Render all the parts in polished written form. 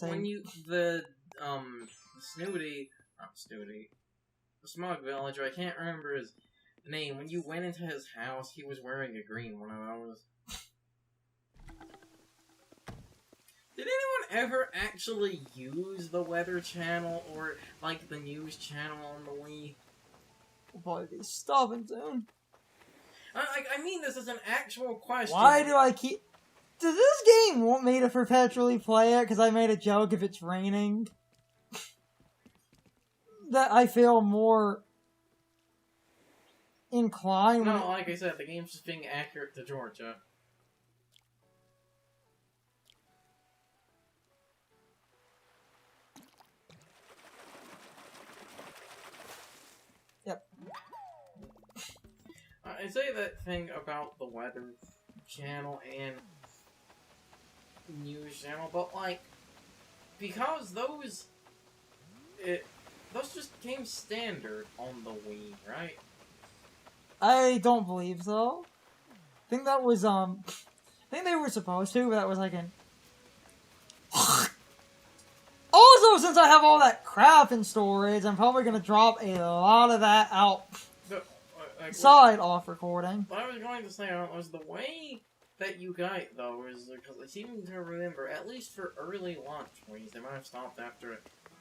when you the Snooty, not Snooty, the Smug Villager. I can't remember his name. When you went into his house, he was wearing a green one of those. Did anyone ever actually use the Weather Channel or like the News Channel on the Wii? We'll probably be stopping soon. I mean, this is an actual question. Why do I keep... Does this game want me to perpetually play it because I made a joke if it's raining? That I feel more inclined. No, like I said, the game's just being accurate to Georgia. Yep. I say that thing about the Weather Channel and News Channel, but like, because those just came standard on the Wii, right? I don't believe so. I think that was, I think they were supposed to, but that was like an... Also, since I have all that crap in storage, I'm probably gonna drop a lot of that out. Side off recording. What I was going to say was the way that you got it, though, is because I seem to remember, at least for early launch Wii's, they might have stopped after a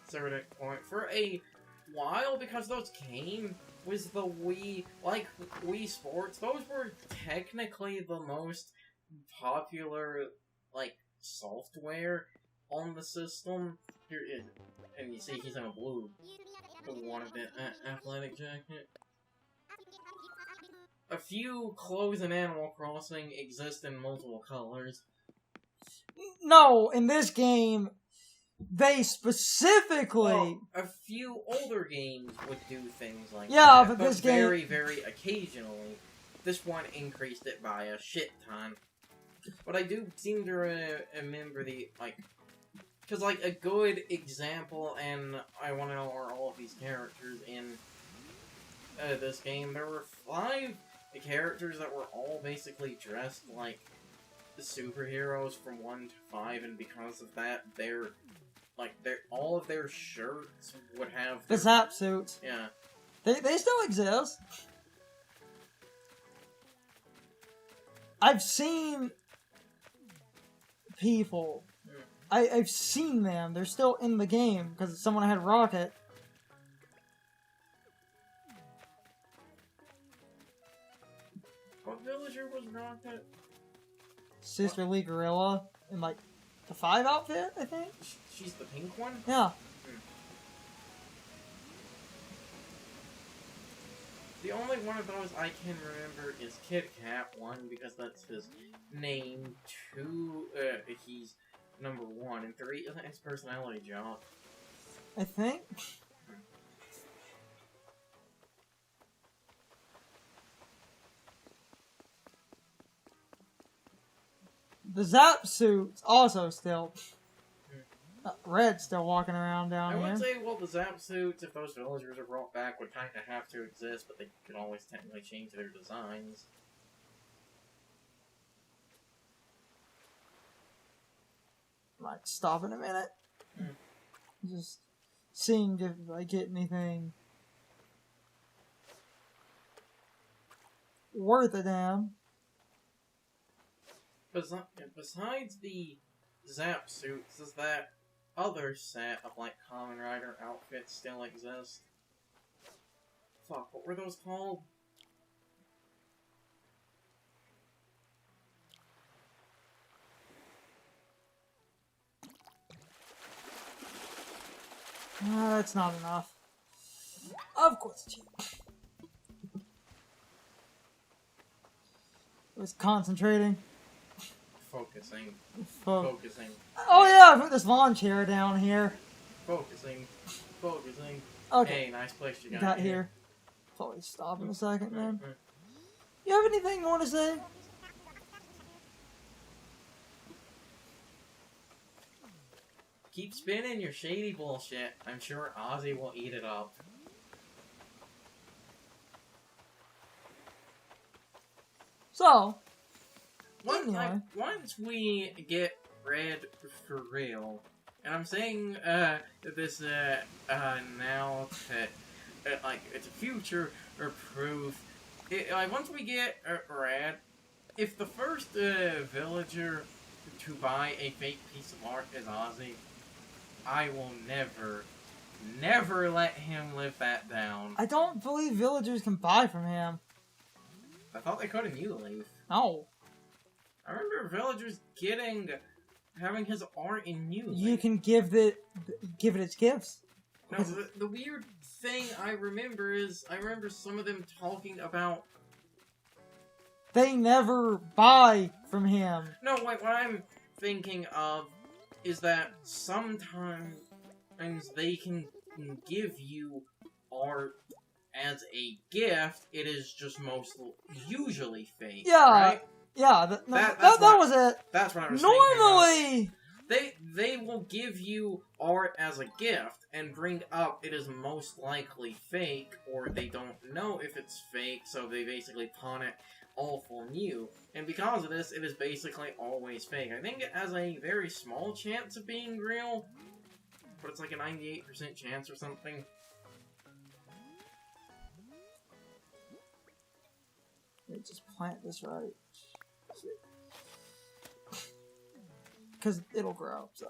certain point. For a while, because those came with the Wii, like Wii Sports, those were technically the most popular, like, software on the system. Here is, and you see he's in a blue one of the athletic jacket. A few clothes in Animal Crossing exist in multiple colors. No, in this game, they specifically... Well, a few older games would do things like yeah, that. but this game... very, very occasionally. This one increased it by a shit ton. But I do seem to remember the, like... Because, like, a good example, and I want to know are all of these characters in this game. There were 5 characters that were all basically dressed like the superheroes from 1 to 5, and because of that, all of their shirts would have... The Zap suits. Yeah. They still exist. I've seen people... I've seen them. They're still in the game because someone had Rocket. What villager was Rocket? Sister Lee Gorilla in like the 5 outfit, I think. She's the pink one? Yeah. The only one of those I can remember is Kit Kat 1 because that's his name. 2, he's number 1, and 3 isn't his personality John. I think. The Zap suit's also still... Red's still walking around down here. I would say, well, the Zap suits, if those villagers are brought back, would kind of have to exist, but they could always technically change their designs. Might stop in a minute. Just seeing if I get anything worth a damn. Besides the Zap suits, does that other set of, like, Kamen Rider outfits still exist? Fuck, what were those called? That's not enough. Of course, cheap. I was concentrating. Focusing. Focusing. Oh yeah, I put this lawn chair down here. Focusing. Focusing. Okay. Hey, nice place you got here. Probably stop in a second, man. Mm-hmm. You have anything you want to say? Keep spinning your shady bullshit. I'm sure Ozzy will eat it up. So, Once we get Red for real, And I'm saying this now that like it's a future or proof. Like once we get Rad, if the first villager to buy a fake piece of art is Ozzy, I will never let him live that down. I don't believe villagers can buy from him. I thought they could in New Leaf. No. I remember villagers having his art in New Leaf. You can give it its gifts. No, the weird thing I remember some of them talking about. They never buy from him. No, wait, what I'm thinking of is that sometimes they can give you art as a gift. It is just usually fake. Yeah, right? Yeah. That was it. That's what I was normally. They will give you art as a gift and bring up it is most likely fake, or they don't know if it's fake, so they basically pawn it all from you. And because of this, it is basically always fake. I think it has a very small chance of being real, but it's like a 98% chance or something. Let me just plant this right. Because it'll grow, so.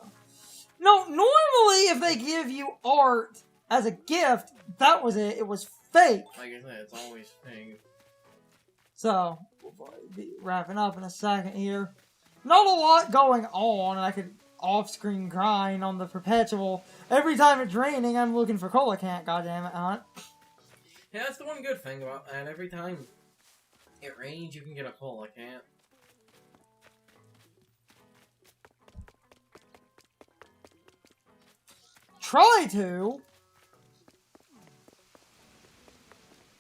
No, normally if they give you art as a gift, that was it. It was fake. Like I said, it's always fake. So, we'll be wrapping up in a second here. Not a lot going on. I could off-screen grind on the perpetual. Every time it's raining, I'm looking for Coelacanth, goddammit, Hunt. Yeah, that's the one good thing about that. Every time it rains, you can get a Coelacanth. Try to.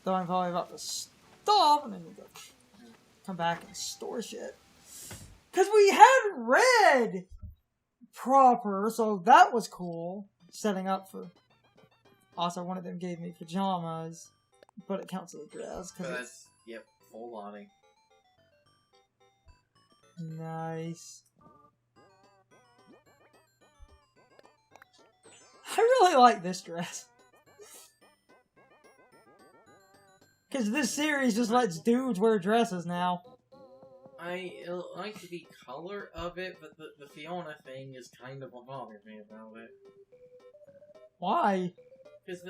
Though I'm probably about to stop and then we go come back and store shit. Because we had red proper, so that was cool. Setting up for. Also, one of them gave me pajamas, but it counts as a dress. So that's, yep, full body. Nice. I really like this dress. Because this series just lets dudes wear dresses now. I like the color of it, but the Fiona thing is kind of what bothers me about it. Why? Because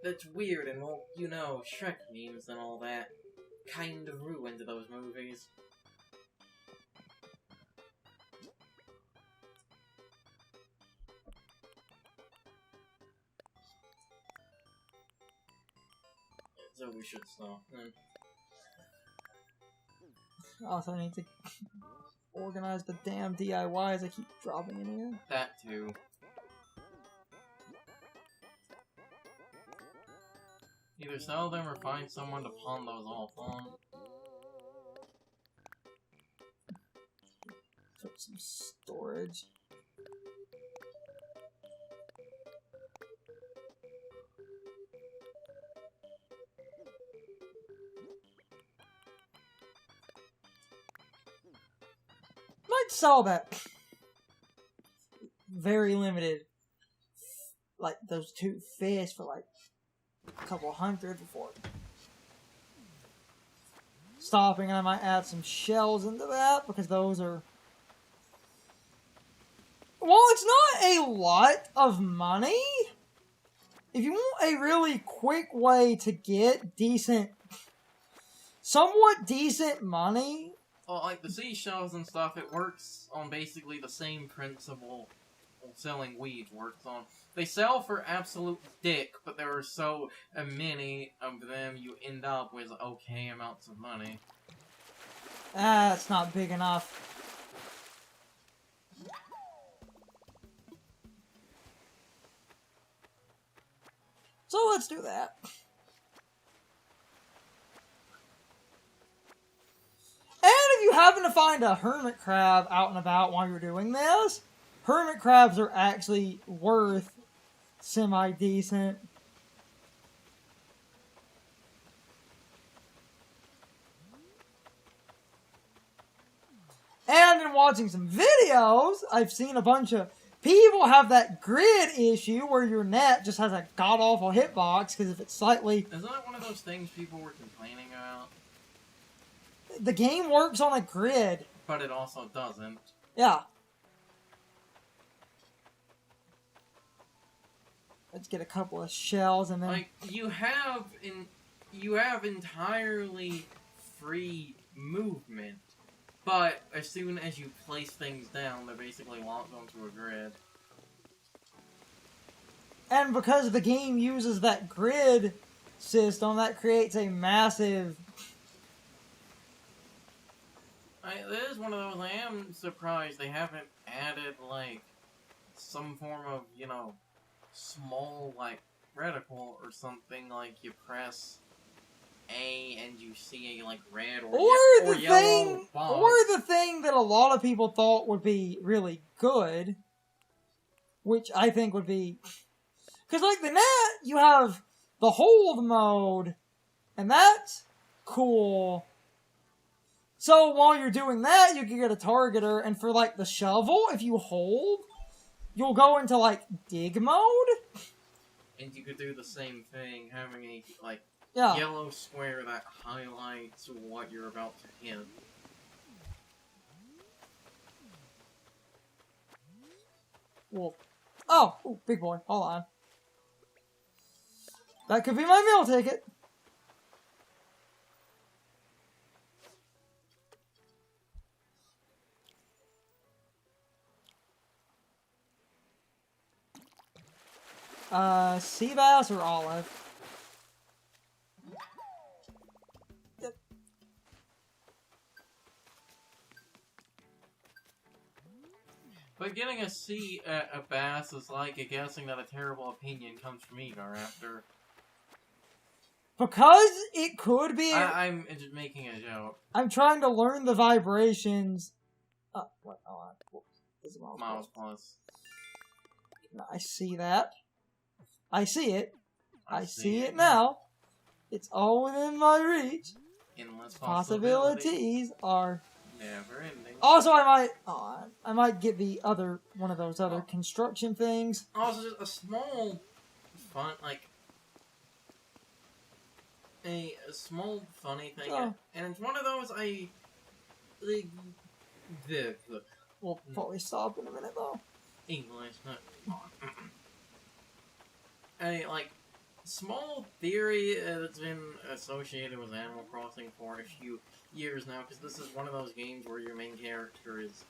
that's weird, and well, you know, Shrek memes and all that kind of ruined those movies. So we should stop then. Also, I need to organize the damn DIYs I keep dropping in here. That too. Either sell them or find someone to pawn those off on. Put some storage. Might sell that very limited, like those 2 fish for like a couple $100 before stopping, and I might add some shells into that because those are. Well, it's not a lot of money. If you want a really quick way to get somewhat decent money. Well, like the seashells and stuff, it works on basically the same principle selling weeds works on. They sell for absolute dick, but there are so many of them, you end up with okay amounts of money. That's not big enough. So let's do that. And if you happen to find a hermit crab out and about while you're doing this, hermit crabs are actually worth semi-decent. And in watching some videos, I've seen a bunch of people have that grid issue where your net just has a god-awful hitbox, because if it's slightly... Isn't that one of those things people were complaining about? The game works on a grid. But it also doesn't. Yeah. Let's get a couple of shells and then... Like, you have entirely free movement, but as soon as you place things down, they're basically locked onto a grid. And because the game uses that grid system, that creates a massive... It is one of those, I am surprised they haven't added, like, some form of, you know, small, like, reticle or something, like you press A and you see a, like, red or yellow box. Or the thing that a lot of people thought would be really good, which I think would be... Because, like, the net, you have the hold mode, and that's cool. So while you're doing that, you can get a targeter, and for, like, the shovel, if you hold, you'll go into, like, dig mode? And you could do the same thing, having a, like, Yeah. yellow square that highlights what you're about to hit. Well, oh, ooh, big boy, hold on. That could be my meal ticket. Sea bass or olive? Yep. But getting a C at a bass is like guessing that a terrible opinion comes from Egar after. Because it could be... I'm just making a joke. I'm trying to learn the vibrations... Oh, what? Oh, this is Miles plus. No, I see that. I see it. I see it now. now. It's all within my reach. Endless Possibilities are... never ending. Also, I might get the other... one of those other construction things. Also, just a small fun, like... A small funny thing, Oh. and it's one of those We'll probably stop in a minute, though. English, no. A, like, small theory that's been associated with Animal Crossing for a few years now, because this is one of those games where your main character is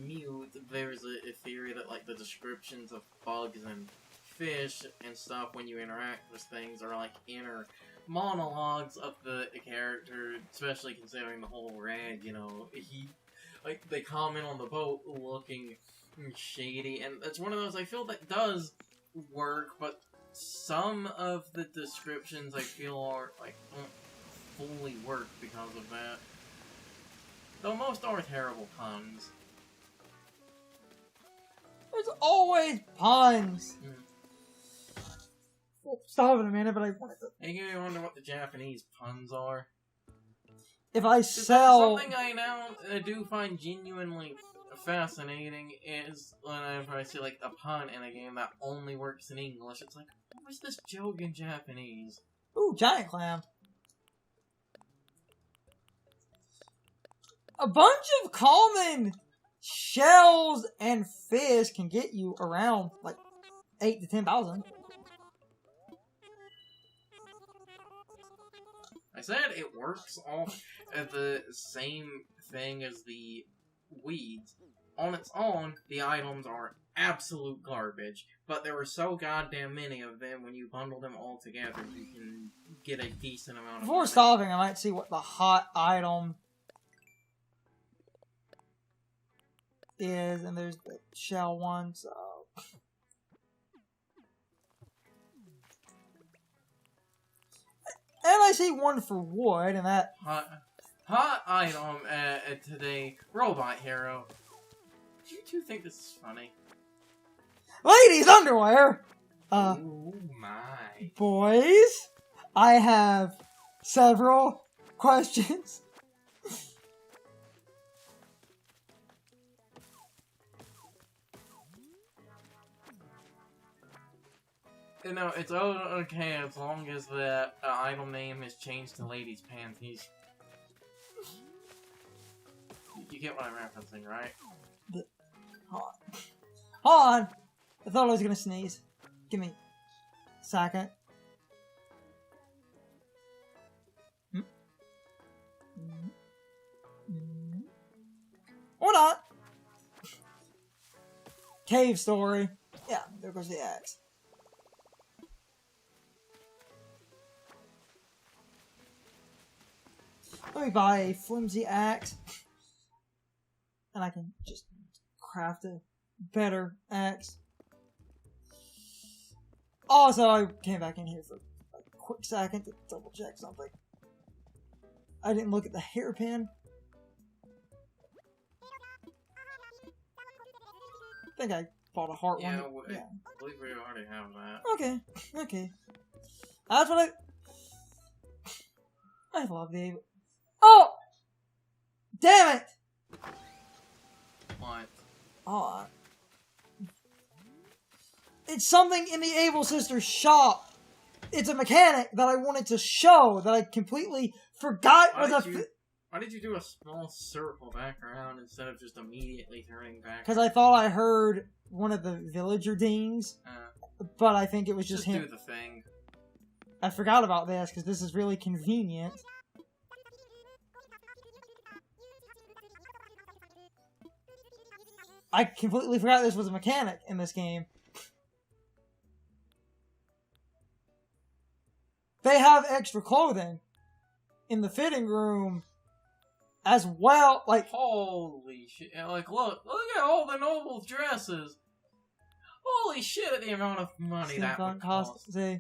mute. There's a theory that, like, the descriptions of bugs and fish and stuff when you interact with things are, like, inner monologues of the character, especially considering the whole red, you know, they comment on the boat looking shady, and it's one of those I feel that does work, but some of the descriptions I feel are, like, don't fully work because of that. Though most are terrible puns. There's always puns! We'll stop in a minute, but I wanted to... You wonder what the Japanese puns are? If I sell... Something I now do find genuinely fascinating is whenever I see, like, a pun in a game that only works in English, it's like, what was this joke in Japanese? Ooh, giant clam. A bunch of common shells and fish can get you around, like, 8 to 10,000. I said it works off the same thing as the weeds. On its own, the items are absolute garbage, but there are so goddamn many of them, when you bundle them all together, you can get a decent amount of Before money. stopping, I might see what the hot item is, and there's the shell one, so... And I see one for wood, and that... Hot item today, Robot Hero. Do you two think this is funny? Ladies' underwear! Oh my. Boys, I have several questions. You know, it's okay as long as the item name is changed to Ladies' Panties. You get what I'm referencing, right? Hold on. Hold on! I thought I was gonna sneeze. Give me a second. Or not! Cave story. Yeah, there goes the axe. Let me buy a flimsy axe. And I can just craft a better axe. Also, I came back in here for a quick second to double check something. I didn't look at the hairpin. I think I bought a heart one. Yeah, I believe we already have that. Okay, okay. That's what I love the... Oh! Damn it! What? Oh. It's something in the Able Sisters shop. It's a mechanic that I wanted to show that I completely forgot was a... Why did you do a small circle back around instead of just immediately turning back? Because I thought I heard one of the villager dings, but I think it was just him. Do the thing. I forgot about this because this is really convenient. I completely forgot this was a mechanic in this game. They have extra clothing in the fitting room as well, like... Holy shit, like, look at all the noble dresses! Holy shit, the amount of money that would cost. See,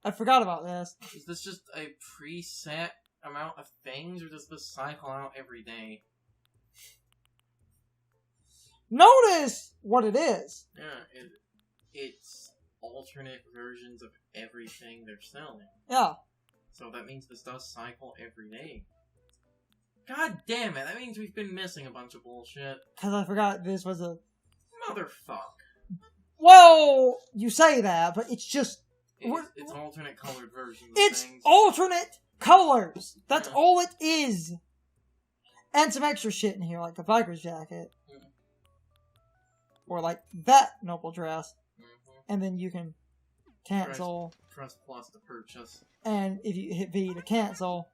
I forgot about this. Is this just a preset amount of things, or does this cycle out every day? Notice what it is! Yeah, it's alternate versions of everything they're selling. Yeah. So that means this does cycle every day. God damn it, that means we've been missing a bunch of bullshit. Because I forgot this was a... Motherfuck. Well, you say that, but it's just... It's alternate colored versions of it's things. Alternate colors! That's all it is! And some extra shit in here, like a biker's jacket. Or like that noble dress. And then you can cancel. Press plus to purchase. And if you hit V to cancel.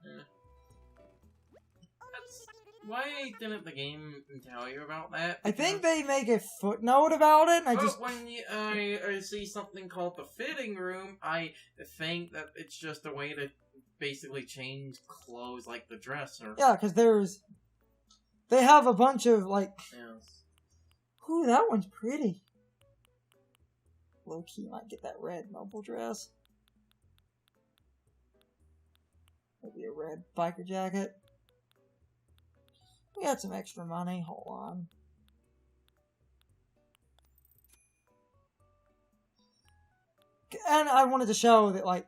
Why didn't the game tell you about that? I think they make a footnote about it. And when I see something called the fitting room, I think that it's just a way to basically change clothes like the dresser. Yeah, because they have a bunch of like... Yes. Ooh, that one's pretty. Low-key might get that red noble dress. Maybe a red biker jacket. We got some extra money. Hold on. And I wanted to show that, like,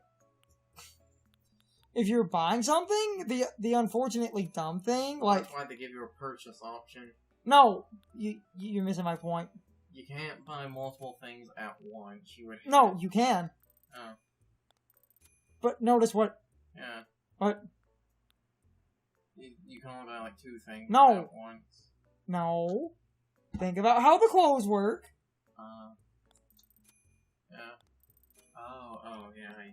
if you're buying something, the unfortunately dumb thing, like... That's why they give you a purchase option. No! You're missing my point. You can't buy multiple things at once. No, you can. Oh. But notice what... Yeah. What? You can only buy like 2 things at once. No. Think about how the clothes work. Yeah. Oh, yeah.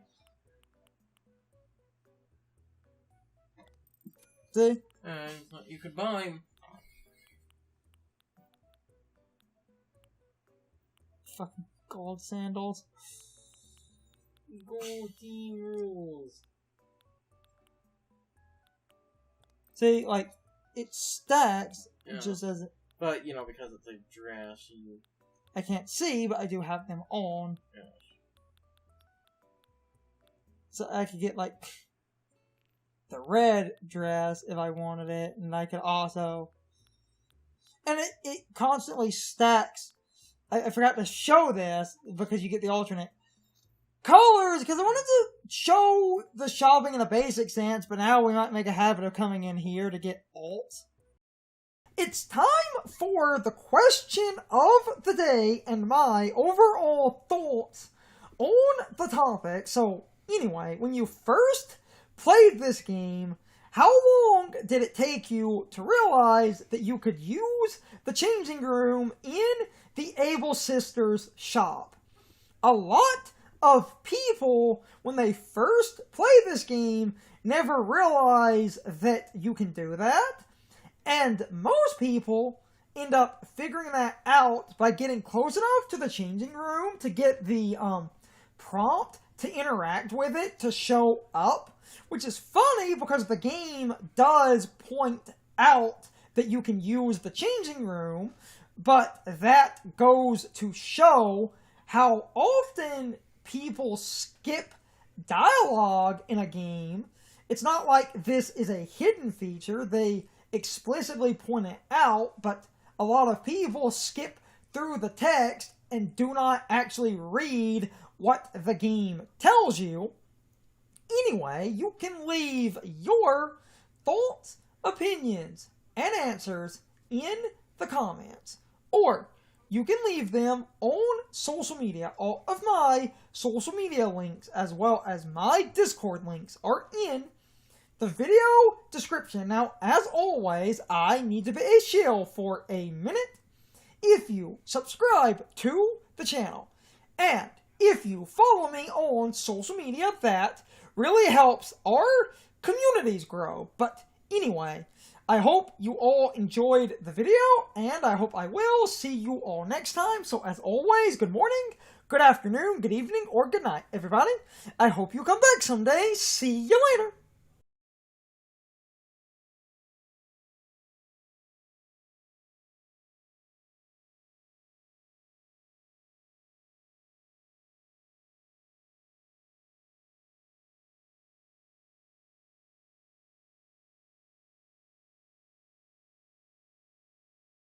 See? You could buy them. Fucking gold sandals. Gold team rules. See, like, it stacks, Yeah. it just doesn't... But, because it's a dress, I can't see, but I do have them on. Yeah. So I could get, like, the red dress if I wanted it, and I could also... And it constantly stacks. I forgot to show this, because you get the alternate colors, because I wanted to show the shopping in a basic sense, but now we might make a habit of coming in here to get alts. It's time for the question of the day and my overall thoughts on the topic, so anyway, when you first played this game, how long did it take you to realize that you could use the changing room in the Able Sisters shop? A lot of people, when they first play this game, never realize that you can do that. And most people end up figuring that out by getting close enough to the changing room to get the prompt to interact with it to show up. Which is funny because the game does point out that you can use the changing room, but that goes to show how often people skip dialogue in a game. It's not like this is a hidden feature. They explicitly point it out, but a lot of people skip through the text and do not actually read what the game tells you. Anyway, you can leave your thoughts, opinions, and answers in the comments. Or you can leave them on social media. All of my social media links, as well as my Discord links, are in the video description. Now, as always, I need to be a shill for a minute. If you subscribe to the channel, and if you follow me on social media, that really helps our communities grow. But anyway, I hope you all enjoyed the video, and I hope I will see you all next time. So as always, good morning, good afternoon, good evening, or good night, everybody. I hope you come back someday. See you later.